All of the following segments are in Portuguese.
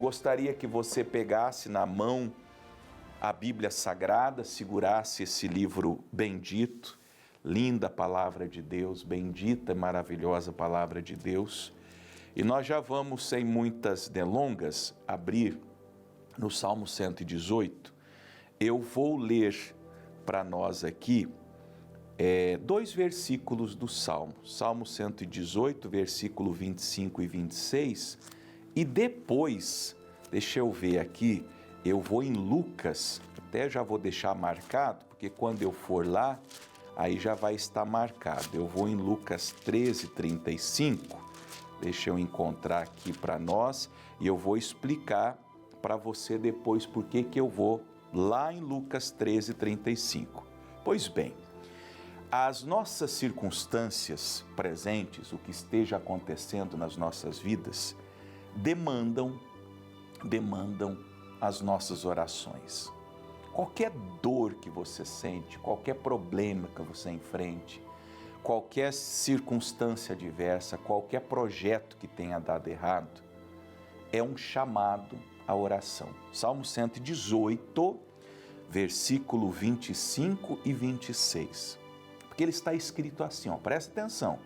gostaria que você pegasse na mão a Bíblia Sagrada, segurasse esse livro bendito, linda palavra de Deus, bendita e maravilhosa palavra de Deus. E nós já vamos, sem muitas delongas, abrir no Salmo 118. Eu vou ler para nós aqui 2 versículos do Salmo. Salmo 118, versículo 25 e 26. E depois, deixa eu ver aqui, eu vou em Lucas, até já vou deixar marcado, porque quando eu for lá, aí já vai estar marcado. Eu vou em Lucas 13, 35, deixa eu encontrar aqui para nós, e eu vou explicar para você depois por que eu vou lá em Lucas 13, 35. Pois bem, as nossas circunstâncias presentes, o que esteja acontecendo nas nossas vidas, demandam as nossas orações. Qualquer dor que você sente, qualquer problema que você enfrente, qualquer circunstância adversa, qualquer projeto que tenha dado errado, é um chamado à oração. Salmo 118, versículo 25 e 26. Porque ele está escrito assim, presta atenção.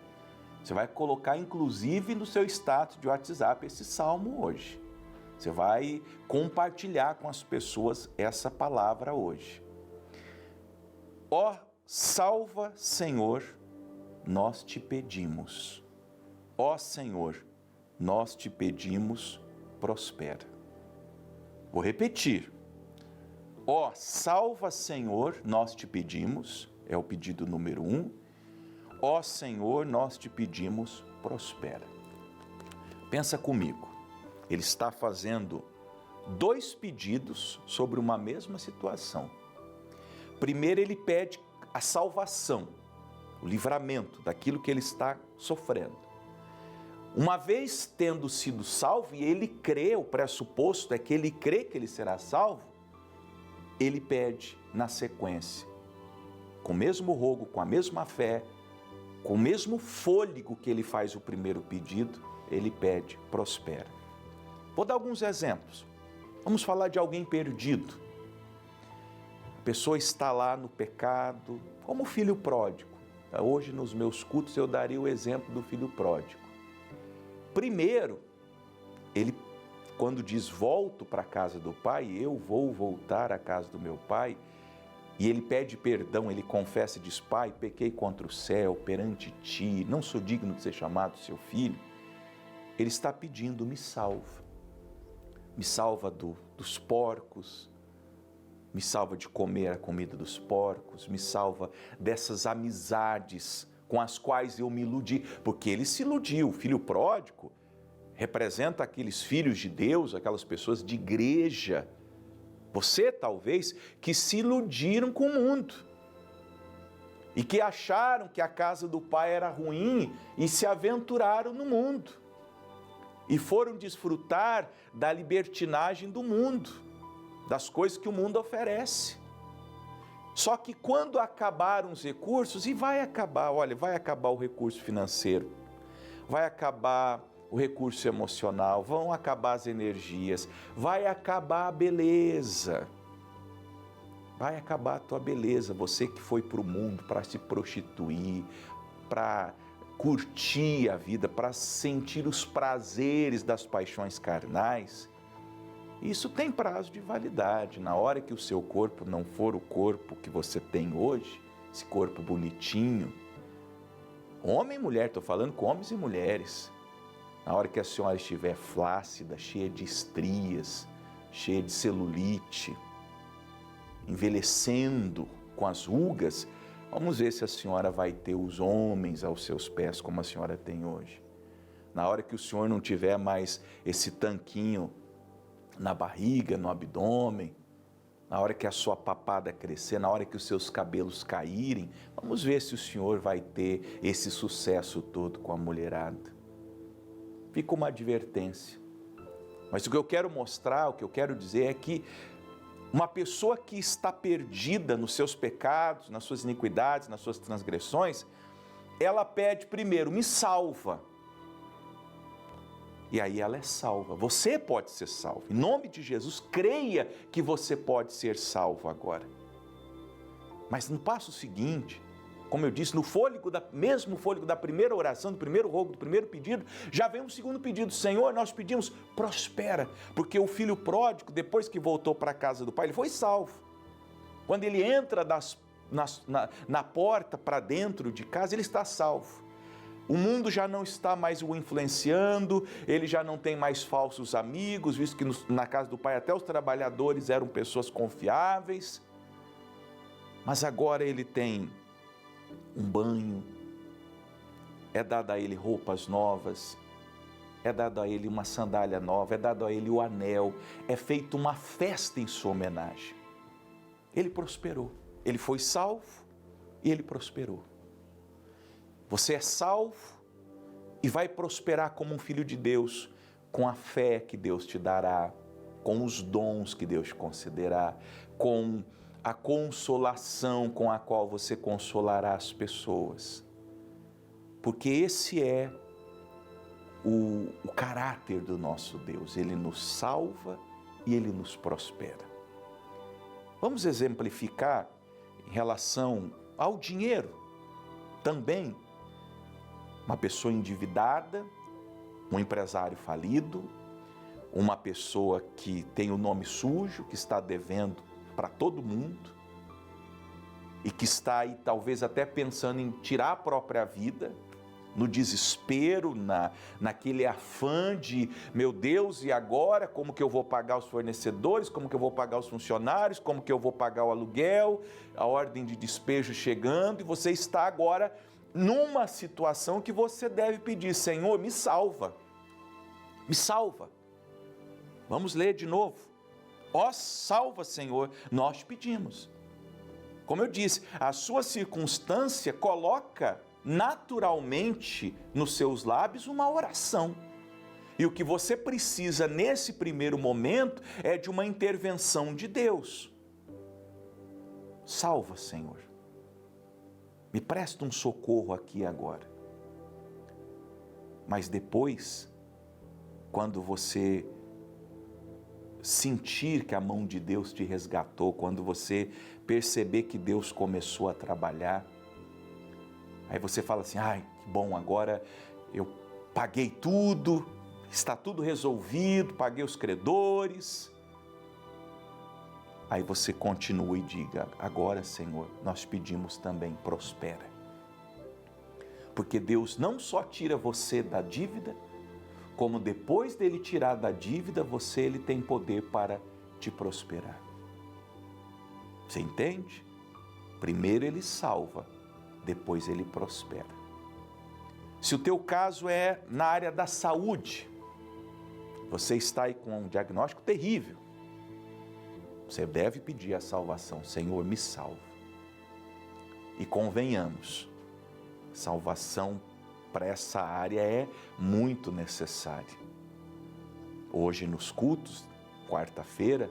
Você vai colocar inclusive no seu status de WhatsApp esse salmo hoje. Você vai compartilhar com as pessoas essa palavra hoje. Ó, salva, Senhor, nós te pedimos. Ó Senhor, nós te pedimos, prospera. Vou repetir. Ó, salva, Senhor, nós te pedimos, é o pedido número 1. Ó Senhor, nós te pedimos, prospera. Pensa comigo, ele está fazendo 2 pedidos sobre uma mesma situação. Primeiro, ele pede a salvação, o livramento daquilo que ele está sofrendo. Uma vez tendo sido salvo, e ele crê, o pressuposto é que ele crê que ele será salvo, ele pede na sequência, com o mesmo rogo, com a mesma fé, com o mesmo fôlego que ele faz o primeiro pedido, ele pede, prospera. Vou dar alguns exemplos. Vamos falar de alguém perdido. A pessoa está lá no pecado, como o filho pródigo. Hoje, nos meus cultos, eu daria o exemplo do filho pródigo. Primeiro, ele, quando diz, volto para a casa do pai, eu vou voltar à casa do meu pai, e ele pede perdão, ele confessa e diz, pai, pequei contra o céu, perante ti, não sou digno de ser chamado seu filho. Ele está pedindo, me salva. Me salva dos porcos, me salva de comer a comida dos porcos, me salva dessas amizades com as quais eu me iludi, porque ele se iludiu. O filho pródigo representa aqueles filhos de Deus, aquelas pessoas de igreja. Você, talvez, que se iludiram com o mundo e que acharam que a casa do pai era ruim e se aventuraram no mundo e foram desfrutar da libertinagem do mundo, das coisas que o mundo oferece. Só que quando acabaram os recursos, e vai acabar o recurso financeiro, vai acabar o recurso emocional, vão acabar as energias, vai acabar a beleza, vai acabar a tua beleza. Você que foi para o mundo para se prostituir, para curtir a vida, para sentir os prazeres das paixões carnais, isso tem prazo de validade. Na hora que o seu corpo não for o corpo que você tem hoje, esse corpo bonitinho, homem e mulher, estou falando com homens e mulheres, na hora que a senhora estiver flácida, cheia de estrias, cheia de celulite, envelhecendo com as rugas, vamos ver se a senhora vai ter os homens aos seus pés como a senhora tem hoje. Na hora que o senhor não tiver mais esse tanquinho na barriga, no abdômen, na hora que a sua papada crescer, na hora que os seus cabelos caírem, vamos ver se o senhor vai ter esse sucesso todo com a mulherada. Fica uma advertência. Mas o que eu quero mostrar, o que eu quero dizer é que uma pessoa que está perdida nos seus pecados, nas suas iniquidades, nas suas transgressões, ela pede primeiro, me salva. E aí ela é salva. Você pode ser salvo. Em nome de Jesus, creia que você pode ser salvo agora. Mas no passo seguinte, como eu disse, no mesmo fôlego da primeira oração, do primeiro rogo, do primeiro pedido, já vem um segundo pedido. Senhor, nós pedimos, prospera. Porque o filho pródigo, depois que voltou para a casa do pai, ele foi salvo. Quando ele entra na porta para dentro de casa, ele está salvo. O mundo já não está mais o influenciando, ele já não tem mais falsos amigos, visto que na casa do pai até os trabalhadores eram pessoas confiáveis. Mas agora ele tem um banho, é dado a ele roupas novas, é dado a ele uma sandália nova, é dado a ele o anel, é feita uma festa em sua homenagem. Ele prosperou, ele foi salvo e ele prosperou. Você é salvo e vai prosperar como um filho de Deus, com a fé que Deus te dará, com os dons que Deus te concederá, com a consolação com a qual você consolará as pessoas. Porque esse é o caráter do nosso Deus. Ele nos salva e Ele nos prospera. Vamos exemplificar em relação ao dinheiro também. Uma pessoa endividada, um empresário falido, uma pessoa que tem o nome sujo, que está devendo para todo mundo e que está aí talvez até pensando em tirar a própria vida, no desespero, naquele afã de, meu Deus, e agora? Como que eu vou pagar os fornecedores? Como que eu vou pagar os funcionários? Como que eu vou pagar o aluguel? A ordem de despejo chegando e você está agora numa situação que você deve pedir, Senhor, me salva, me salva. Vamos ler de novo. Ó, salva, Senhor, nós pedimos. Como eu disse, a sua circunstância coloca naturalmente nos seus lábios uma oração. E o que você precisa nesse primeiro momento é de uma intervenção de Deus. Salva, Senhor. Me presta um socorro aqui agora. Mas depois, quando você sentir que a mão de Deus te resgatou, quando você perceber que Deus começou a trabalhar, aí você fala assim, ai, que bom, agora eu paguei tudo, está tudo resolvido, paguei os credores. Aí você continua e diga, agora, Senhor, nós pedimos também, prospera. Porque Deus não só tira você da dívida, como depois dele tirar da dívida, ele tem poder para te prosperar. Você entende? Primeiro ele salva, depois ele prospera. Se o teu caso é na área da saúde, você está aí com um diagnóstico terrível, você deve pedir a salvação, Senhor, me salva. E convenhamos, salvação para essa área é muito necessária. Hoje nos cultos, quarta-feira,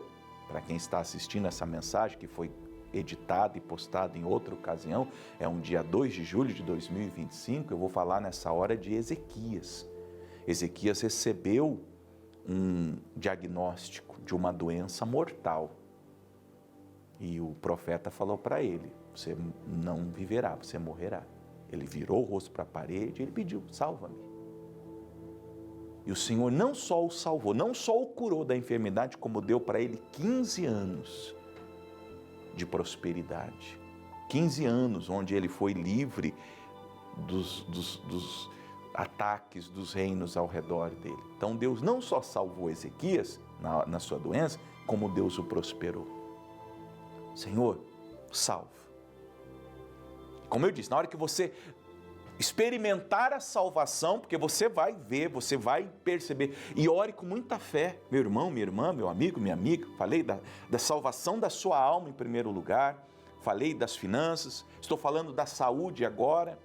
para quem está assistindo essa mensagem que foi editada e postada em outra ocasião, é um dia 2 de julho de 2025, eu vou falar nessa hora de Ezequias. Ezequias recebeu um diagnóstico de uma doença mortal. E o profeta falou para ele, você não viverá, você morrerá. Ele virou o rosto para a parede e ele pediu, salva-me. E o Senhor não só o salvou, não só o curou da enfermidade, como deu para ele 15 anos de prosperidade. 15 anos onde ele foi livre dos ataques dos reinos ao redor dele. Então Deus não só salvou Ezequias na sua doença, como Deus o prosperou. Senhor, salva. Como eu disse, na hora que você experimentar a salvação, porque você vai ver, você vai perceber, e ore com muita fé, meu irmão, minha irmã, meu amigo, minha amiga, falei da salvação da sua alma em primeiro lugar, falei das finanças, estou falando da saúde agora,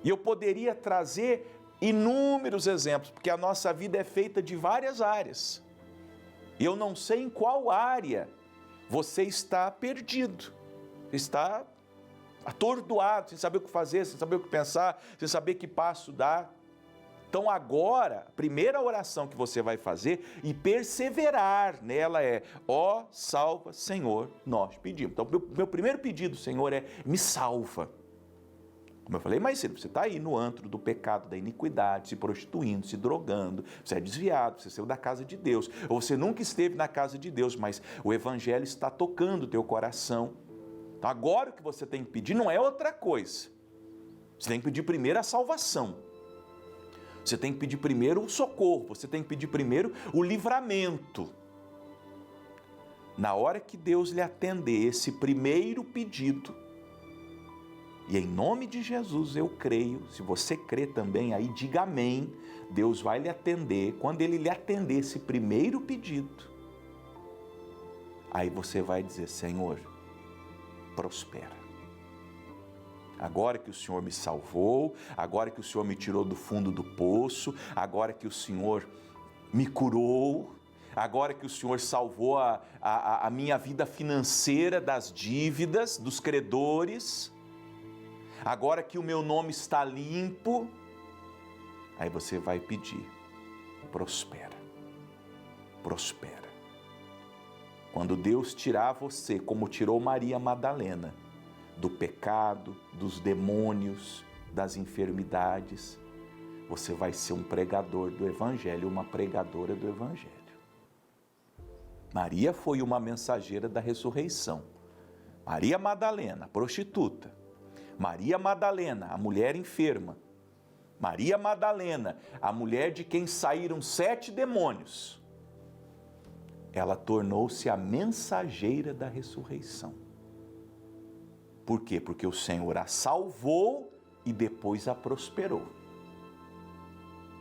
e eu poderia trazer inúmeros exemplos, porque a nossa vida é feita de várias áreas, e eu não sei em qual área você está perdido, está atordoado, sem saber o que fazer, sem saber o que pensar, sem saber que passo dar. Então agora, a primeira oração que você vai fazer e perseverar nela é: ó salva, Senhor, nós pedimos. Então meu primeiro pedido, Senhor, é: me salva. Como eu falei mais cedo, você está aí no antro do pecado, da iniquidade, se prostituindo, se drogando, você é desviado, você saiu da casa de Deus, ou você nunca esteve na casa de Deus, mas o Evangelho está tocando o teu coração. Então agora o que você tem que pedir não é outra coisa. Você tem que pedir primeiro a salvação. Você tem que pedir primeiro o socorro, você tem que pedir primeiro o livramento. Na hora que Deus lhe atender esse primeiro pedido, e em nome de Jesus eu creio, se você crê também, aí diga amém, Deus vai lhe atender. Quando Ele lhe atender esse primeiro pedido, aí você vai dizer: Senhor, prospera. Agora que o Senhor me salvou, agora que o Senhor me tirou do fundo do poço, agora que o Senhor me curou, agora que o Senhor salvou a minha vida financeira das dívidas, dos credores, agora que o meu nome está limpo, aí você vai pedir: prospera, prospera. Quando Deus tirar você, como tirou Maria Madalena, do pecado, dos demônios, das enfermidades, você vai ser um pregador do Evangelho, uma pregadora do Evangelho. Maria foi uma mensageira da ressurreição. Maria Madalena, a prostituta. Maria Madalena, a mulher enferma. Maria Madalena, a mulher de quem saíram 7 demônios. Ela tornou-se a mensageira da ressurreição. Por quê? Porque o Senhor a salvou e depois a prosperou.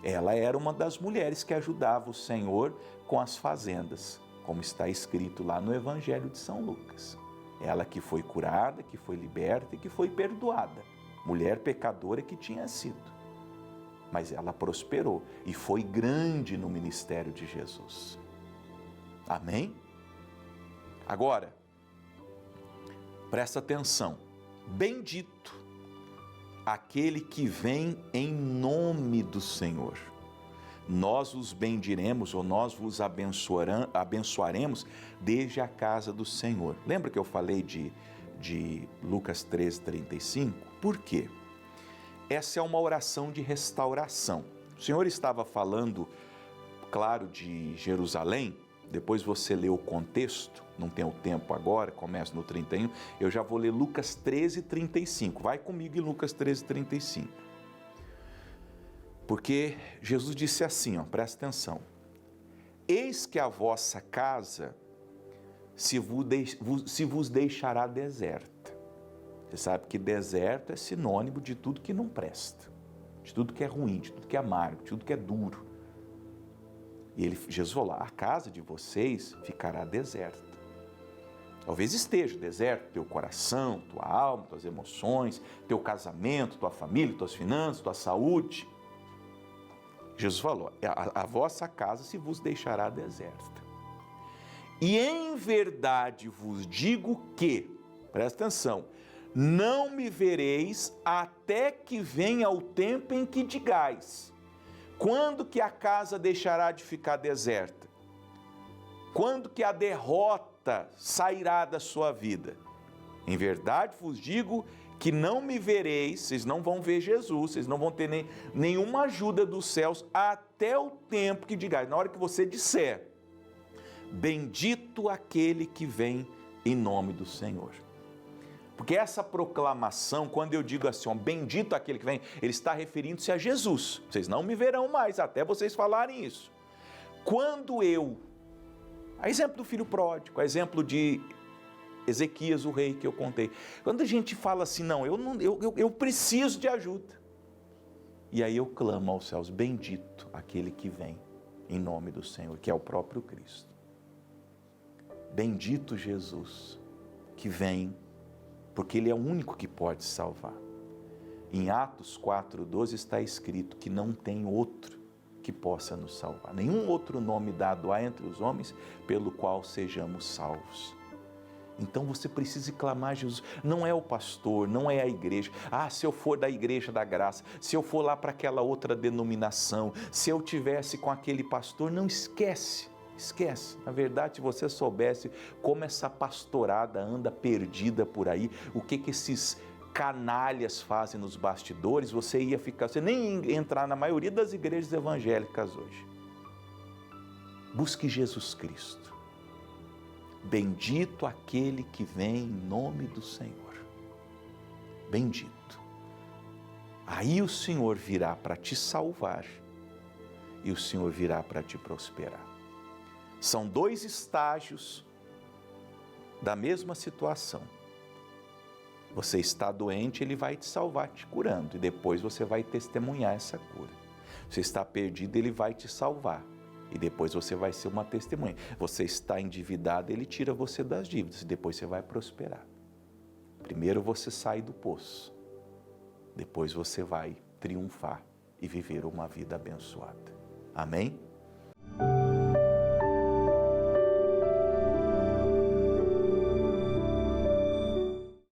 Ela era uma das mulheres que ajudava o Senhor com as fazendas, como está escrito lá no Evangelho de São Lucas. Ela que foi curada, que foi liberta e que foi perdoada. Mulher pecadora que tinha sido. Mas ela prosperou e foi grande no ministério de Jesus. Amém? Agora, presta atenção: bendito aquele que vem em nome do Senhor. Nós os bendiremos, ou nós vos abençoaremos desde a casa do Senhor. Lembra que eu falei de Lucas 13:35? Por quê? Essa é uma oração de restauração. O Senhor estava falando, claro, de Jerusalém. Depois você lê o contexto, não tem o tempo agora, começa no 31, eu já vou ler Lucas 13:35, vai comigo em Lucas 13:35. Porque Jesus disse assim, presta atenção: eis que a vossa casa se vos deixará deserta. Você sabe que deserto é sinônimo de tudo que não presta, de tudo que é ruim, de tudo que é amargo, de tudo que é duro. E Jesus falou: a casa de vocês ficará deserta. Talvez esteja deserto teu coração, tua alma, tuas emoções, teu casamento, tua família, tuas finanças, tua saúde. Jesus falou: a vossa casa se vos deixará deserta. E em verdade vos digo que, presta atenção, não me vereis até que venha o tempo em que digais: quando que a casa deixará de ficar deserta? Quando que a derrota sairá da sua vida? Em verdade vos digo que não me vereis, vocês não vão ver Jesus, vocês não vão ter nenhuma ajuda dos céus até o tempo que digais. Na hora que você disser: bendito aquele que vem em nome do Senhor. Porque essa proclamação, quando eu digo assim, bendito aquele que vem, ele está referindo-se a Jesus. Vocês não me verão mais até vocês falarem isso. Quando a exemplo do filho pródigo, a exemplo de Ezequias, o rei que eu contei. Quando a gente fala assim, eu preciso de ajuda. E aí eu clamo aos céus: bendito aquele que vem em nome do Senhor, que é o próprio Cristo. Bendito Jesus, que vem, porque Ele é o único que pode salvar. Em Atos 4:12 está escrito que não tem outro que possa nos salvar. Nenhum outro nome dado há entre os homens pelo qual sejamos salvos. Então você precisa clamar a Jesus. Não é o pastor, não é a igreja. Ah, se eu for da igreja da graça, se eu for lá para aquela outra denominação, se eu tivesse com aquele pastor, não esquece. Esquece. Na verdade, se você soubesse como essa pastorada anda perdida por aí, o que esses canalhas fazem nos bastidores, você ia ficar, você nem ia entrar na maioria das igrejas evangélicas hoje. Busque Jesus Cristo. Bendito aquele que vem em nome do Senhor. Bendito. Aí o Senhor virá para te salvar e o Senhor virá para te prosperar. São dois estágios da mesma situação. Você está doente, Ele vai te salvar te curando e depois você vai testemunhar essa cura. Você está perdido, Ele vai te salvar. E depois você vai ser uma testemunha. Você está endividado, Ele tira você das dívidas. E depois você vai prosperar. Primeiro você sai do poço. Depois você vai triunfar e viver uma vida abençoada. Amém?